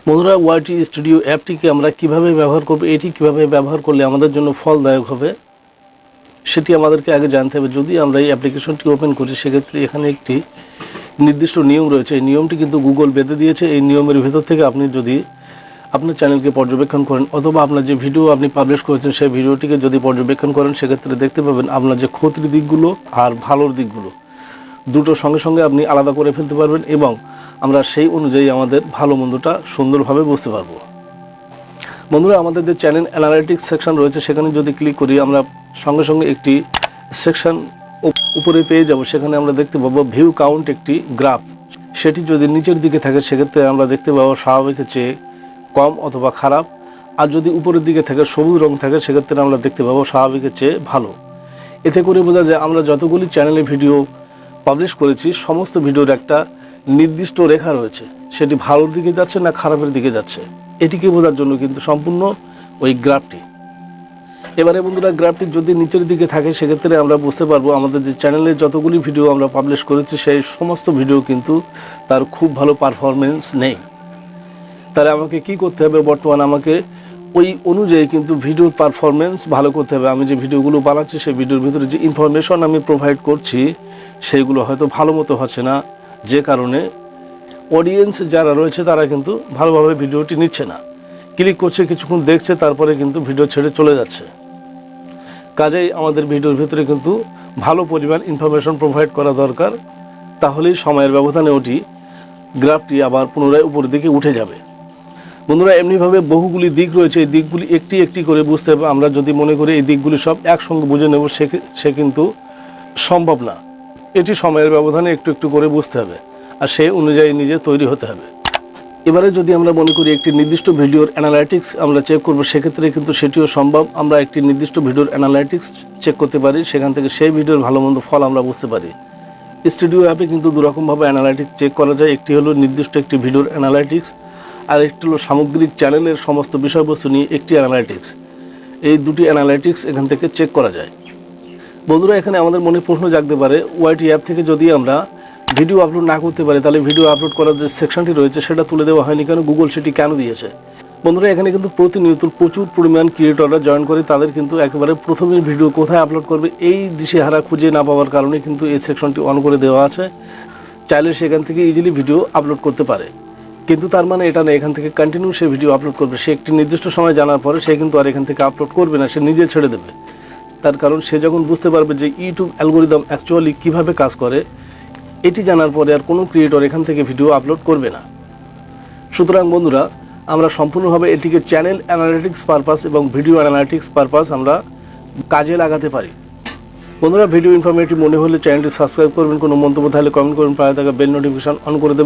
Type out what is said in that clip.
বন্ধুরা, YT studio অ্যাপটিকে আমরা কিভাবে ব্যবহার করব, এটি কিভাবে ব্যবহার করলে আমাদের জন্য ফলদায়ক হবে সেটি আমাদেরকে আগে জানতে হবে। যদি আমরা এই অ্যাপ্লিকেশনটি ওপেন করি সেক্ষেত্রে এখানে একটি নির্দিষ্ট নিয়ম রয়েছে। এই নিয়মটি কিন্তু গুগল বেঁধে দিয়েছে। এই নিয়মের ভেতর থেকে আপনি যদি আপনার চ্যানেলকে পর্যবেক্ষণ করেন অথবা আপনার যে ভিডিও আপনি পাবলিশ করেছেন সেই ভিডিওটিকে যদি পর্যবেক্ষণ করেন সেক্ষেত্রে দেখতে পাবেন আপনার যে ক্ষতির দিকগুলো আর ভালোর দিকগুলো দুটো সঙ্গে সঙ্গে আপনি আলাদা করে ফেলতে পারবেন এবং আমরা সেই অনুযায়ী আমাদের ভালো মন্দটা সুন্দরভাবে বুঝতে পারবো। বন্ধুরা, আমাদের যে চ্যানেল অ্যানালাইটিক্স সেকশন রয়েছে সেখানে যদি ক্লিক করি আমরা সঙ্গে সঙ্গে একটি সেকশন উপরে পেয়ে যাব। সেখানে আমরা দেখতে পাবো ভিউ কাউন্ট একটি গ্রাফ। সেটি যদি নিচের দিকে থাকে সেক্ষেত্রে আমরা দেখতে পাবো স্বাভাবিকের চেয়ে কম অথবা খারাপ, আর যদি উপরের দিকে থাকে সবুজ রং থাকে সেক্ষেত্রে আমরা দেখতে পাবো স্বাভাবিকের চেয়ে ভালো। এতে করে বোঝা যায় আমরা যতগুলি চ্যানেলে ভিডিও পাবলিশ করেছি সমস্ত ভিডিওর একটা নির্দিষ্ট রেখা রয়েছে, সেটি ভালোর দিকে যাচ্ছে না খারাপের দিকে যাচ্ছে, এটিকে বোঝার জন্য কিন্তু সম্পূর্ণ ওই গ্রাফটি। এবারে বন্ধুরা, গ্রাফটি যদি নিচের দিকে থাকে সেক্ষেত্রে আমরা বুঝতে পারবো আমাদের যে চ্যানেলে যতগুলি ভিডিও আমরা পাবলিশ করেছি সেই সমস্ত ভিডিও কিন্তু তার খুব ভালো পারফরমেন্স নেই। তাহলে আমাকে কি করতে হবে, বর্তমানে আমাকে ওই অনুযায়ী কিন্তু ভিডিওর পারফরমেন্স ভালো করতে হবে। আমি যে ভিডিওগুলো বানাচ্ছি সেই ভিডিওর ভিতরে যে ইনফরমেশন আমি প্রোভাইড করছি সেইগুলো হয়তো ভালো মতো হচ্ছে না, যে কারণে অডিয়েন্স যারা রয়েছে তারা কিন্তু ভালোভাবে ভিডিওটি নিচ্ছে না, ক্লিক করছে, কিছুক্ষণ দেখছে, তারপরে কিন্তু ভিডিও ছেড়ে চলে যাচ্ছে। কাজেই আমাদের ভিডিওর ভিতরে কিন্তু ভালো পরিমাণ ইনফরমেশন প্রোভাইড করা দরকার, তাহলেই সময়ের ব্যবধানে ওটি গ্রাফটি আবার পুনরায় উপরের দিকে উঠে যাবে। বন্ধুরা, এমনিভাবে বহুগুলি দিক রয়েছে, এই দিকগুলি একটি একটি করে বুঝতে হবে। আমরা যদি মনে করি এই দিকগুলি সব একসঙ্গে বুঝে নেব সে কিন্তু সম্ভব না। এটি সময়ের ব্যবধানে একটু একটু করে বুঝতে হবে আর সেই অনুযায়ী নিজে তৈরি হতে হবে। এবারে যদি আমরা মনে করি একটি নির্দিষ্ট ভিডিওর অ্যানালাইটিক্স আমরা চেক করব, সেক্ষেত্রে কিন্তু সেটিও সম্ভব। আমরা একটি নির্দিষ্ট ভিডিওর অ্যানালাইটিক্স চেক করতে পারি, সেখান থেকে সেই ভিডিওর ভালো মন্দ ফল আমরা বুঝতে পারি। স্টুডিও অ্যাপে কিন্তু দুরকমভাবে অ্যানালাইটিক্স চেক করা যায়। একটি হলো নির্দিষ্ট একটি ভিডিওর অ্যানালাইটিক্স, আর একটি হলো সামগ্রিক চ্যানেলের সমস্ত বিষয়বস্তু নিয়ে একটি অ্যানালাইটিক্স। এই দুটি অ্যানালাইটিক্স এখান থেকে চেক করা যায়। বন্ধুরা, এখানে আমাদের মনে প্রশ্ন জাগতে পারে, ওয়াইটি অ্যাপ থেকে যদি আমরা ভিডিও আপলোড না করতে পারি তাহলে ভিডিও আপলোড করার যে সেকশনটি রয়েছে সেটা তুলে দেওয়া হয়নি কেন, গুগল সেটি কেন দিয়েছে? বন্ধুরা, এখানে কিন্তু প্রতিনিয়ত প্রচুর পরিমাণ ক্রিয়েটররা জয়েন করে, তাদের কিন্তু একেবারে প্রথমে ভিডিও কোথায় আপলোড করবে এই দিশেহারা খুঁজে না পাওয়ার কারণে কিন্তু এই সেকশনটি অন করে দেওয়া আছে। চাইলে সেখান থেকে ইজিলি ভিডিও আপলোড করতে পারে, কিন্তু তার মানে এটা না এখান থেকে কন্টিনিউ সে ভিডিও আপলোড করবে। সে একটি নির্দিষ্ট সময় জানার পরে সে কিন্তু আর এখান থেকে আপলোড করবে না, সে নিজে ছেড়ে দেবে। তার কারণ সে যখন বুঝতে পারবে যে ইউটিউব অ্যালগোরিদম অ্যাকচুয়ালি কীভাবে কাজ করে, এটি জানার পরে আর কোনো ক্রিয়েটর এখান থেকে ভিডিও আপলোড করবে না। সুতরাং বন্ধুরা, আমরা সম্পূর্ণভাবে এটিকে চ্যানেল অ্যানালিটিক্স পারপাস এবং ভিডিও অ্যানালিটিক্স পারপাস আমরা কাজে লাগাতে পারি। বন্ধুরা, ভিডিও ইনফরমেটিভ মনে হলে চ্যানেলটি সাবস্ক্রাইব করবেন, কোনো মন্তব্য থাকলে কমেন্ট করবেন, পাশে থাকা বেল নোটিফিকেশন অন করে দেবেন।